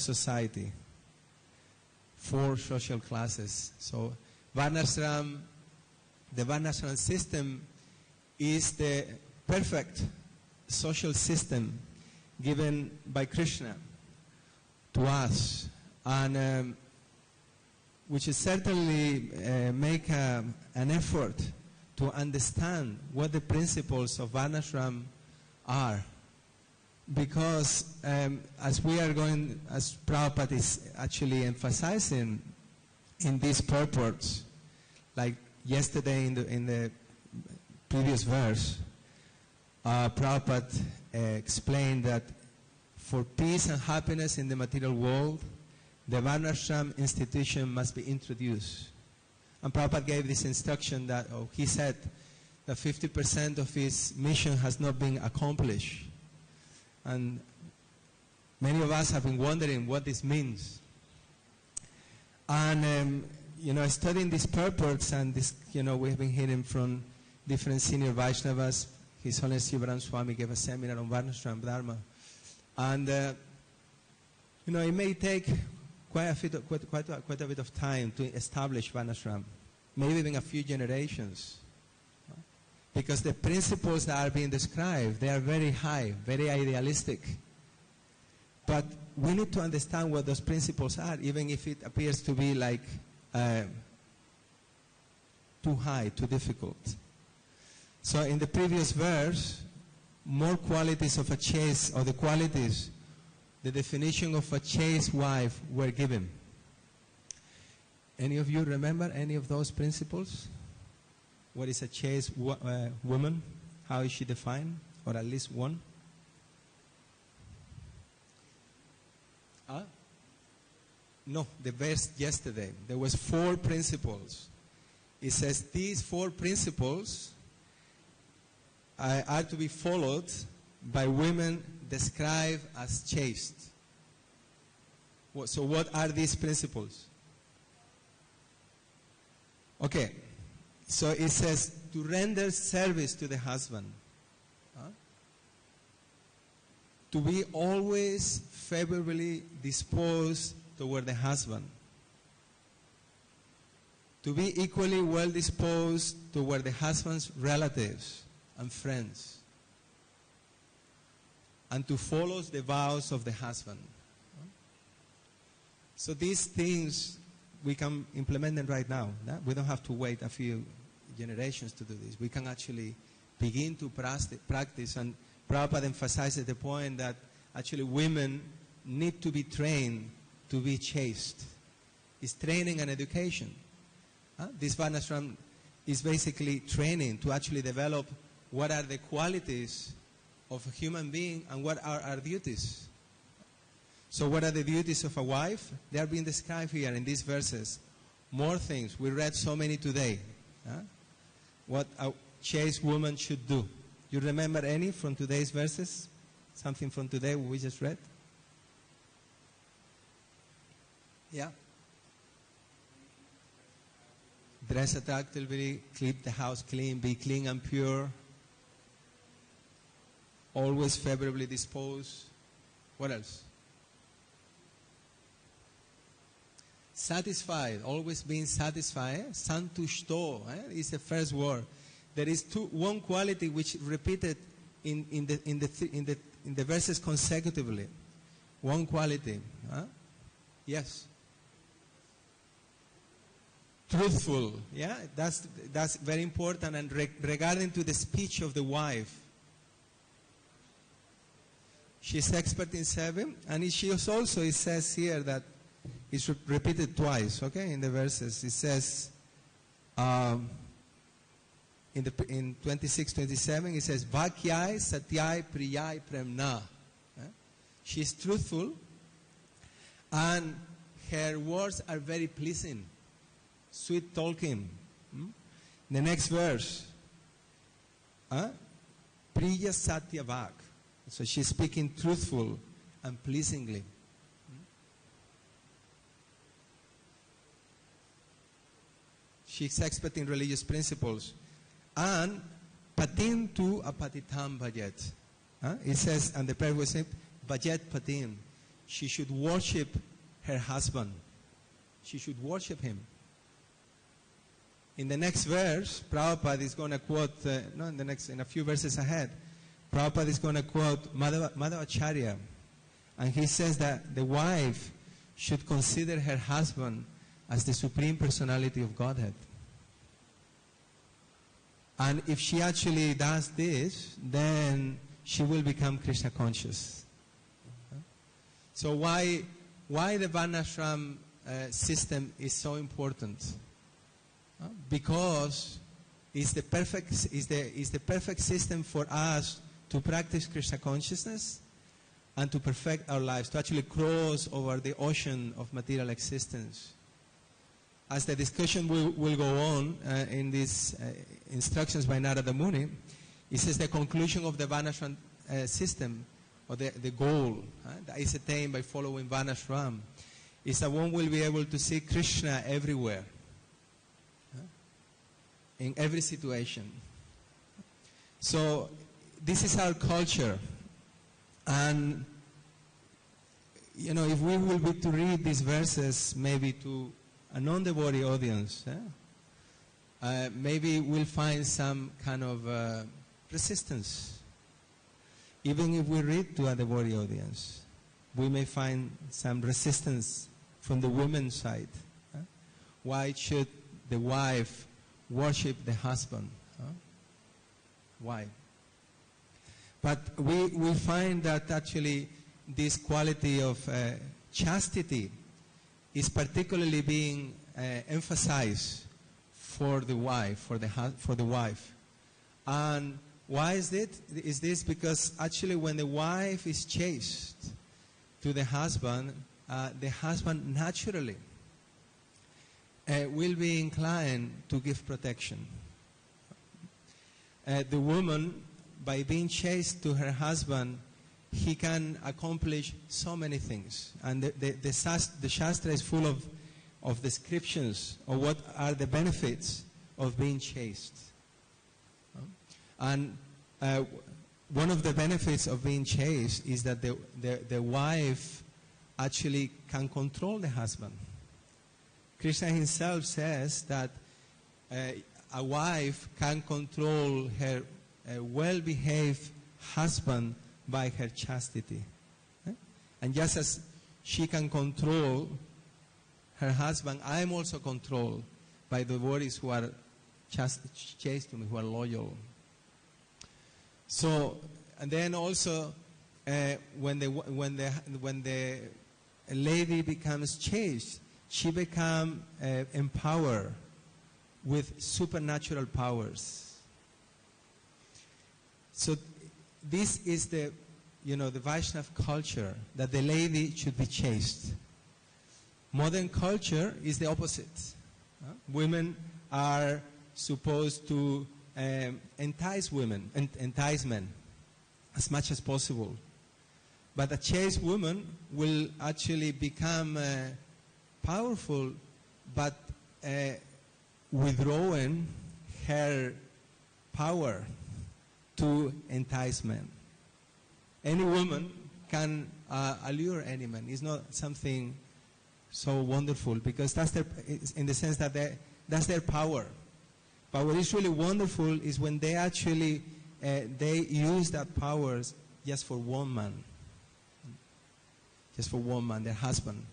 society, 4 social classes. So Varnashram, the Varnashram system is the perfect social system given by Krishna to us, and we should certainly make an effort to understand what the principles of Varnashram are. Because as Prabhupada is actually emphasizing in these purports, like yesterday in the previous verse, Prabhupada explained that for peace and happiness in the material world, the Varnashram institution must be introduced. And Prabhupada gave this instruction that, he said that 50% of his mission has not been accomplished. And many of us have been wondering what this means. And, studying these purports and this, we have been hearing from different senior Vaishnavas. His Holiness Sivaram Swami gave a seminar on Varnashram Dharma. And, it may take quite a bit of time to establish Varnashram, maybe even a few generations. Because the principles that are being described, they are very high, very idealistic. But we need to understand what those principles are, even if it appears to be like too high, too difficult. So in the previous verse, more qualities of a chaste, or the qualities, the definition of a chaste wife were given. Any of you remember any of those principles? What is a chaste woman? How is she defined? Or at least one? No, the verse yesterday. There was 4 principles. It says these 4 principles are to be followed by women described as chaste. So what are these principles? Okay. So it says to render service to the husband, to be always favorably disposed toward the husband, to be equally well disposed toward the husband's relatives and friends, and to follow the vows of the husband. So these things, we can implement them right now. We don't have to wait a few generations to do this. We can actually begin to practice. And Prabhupada emphasizes the point that actually women need to be trained to be chaste. It's training and education. This Varnashram is basically training to actually develop what are the qualities of a human being and what are our duties. So what are the duties of a wife? They are being described here in these verses. More things. We read so many today. What a chaste woman should do. You remember any from today's verses? Something from today we just read? Yeah? Dress attractively, keep the house clean, be clean and pure. Always favorably disposed. What else? Satisfied, always being satisfied. Santushto is the first word. There is one quality which repeated in the verses consecutively. One quality. Yes. Truthful. Yeah, that's very important. And regarding to the speech of the wife, she's expert in 7, and she is also, it says here that it's repeated twice, okay, in the verses. It says, in 26-27, it says, Vakyai Satyai Priyai Premna. She's truthful, and her words are very pleasing, sweet talking. The next verse, Priya Satya Vak. So she's speaking truthful and pleasingly. She's expert in religious principles. And patim tu apatitam bhajet. It says, and the prayer was said, bhajet patim. she should worship her husband. She should worship him. In the next verse, Prabhupada is going to quote, in a few verses ahead, Prabhupada is going to quote Madhavacharya. And he says that the wife should consider her husband as the supreme personality of Godhead. And if she actually does this, then she will become Krishna conscious. So why the Varnashram system is so important? Because it's the perfect system for us to practice Krishna consciousness and to perfect our lives, to actually cross over the ocean of material existence. As the discussion will go on in these instructions by Narada Muni, it says the conclusion of the Varnashram system, or the goal that is attained by following Varnashram, is that one will be able to see Krishna everywhere, in every situation. So this is our culture. And, if we will be to read these verses maybe to a non-devotee audience, maybe we'll find some kind of resistance. Even if we read to a devotee audience, we may find some resistance from the women's side. Why should the wife worship the husband? Why? But we find that actually this quality of chastity is particularly being emphasized for the wife, for the wife. And why is it? Is this because actually when the wife is chaste to the husband naturally will be inclined to give protection. The woman, by being chaste to her husband, he can accomplish so many things. And the Shastra is full of descriptions of what are the benefits of being chaste. And one of the benefits of being chaste is that the wife actually can control the husband. Krishna himself says that a wife can control her well-behaved husband by her chastity. And just as she can control her husband, I am also controlled by the devotees who are chaste to me, who are loyal. So, and then also, when the lady becomes chaste, she becomes empowered with supernatural powers. So this is the Vaishnava culture, that the lady should be chaste. Modern culture is the opposite. Women are supposed to entice men as much as possible. But a chaste woman will actually become powerful, but withdrawing her power to entice men. Any woman can allure any man. It's not something so wonderful, because that's in the sense that that's their power. But what is really wonderful is when they actually they use that powers just for one man. Just for one man, their husband.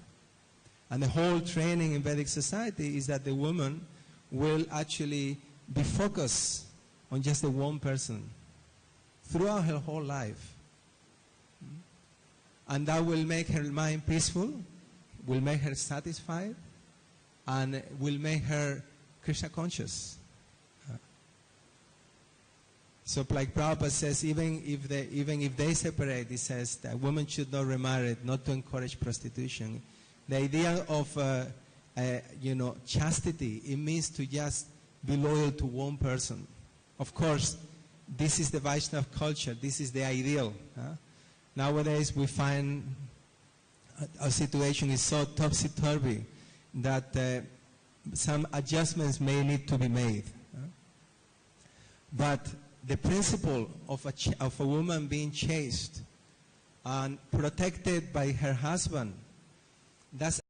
And the whole training in Vedic society is that the woman will actually be focused on just the one person throughout her whole life. And that will make her mind peaceful, will make her satisfied, and will make her Krishna conscious. So like Prabhupada says, even if they separate, he says that women should not remarry, not to encourage prostitution. The idea of chastity, it means to just be loyal to one person. Of course, this is the Vaishnava culture. This is the ideal. Nowadays, we find our situation is so topsy-turvy that some adjustments may need to be made. But the principle of a woman being chaste and protected by her husband. That's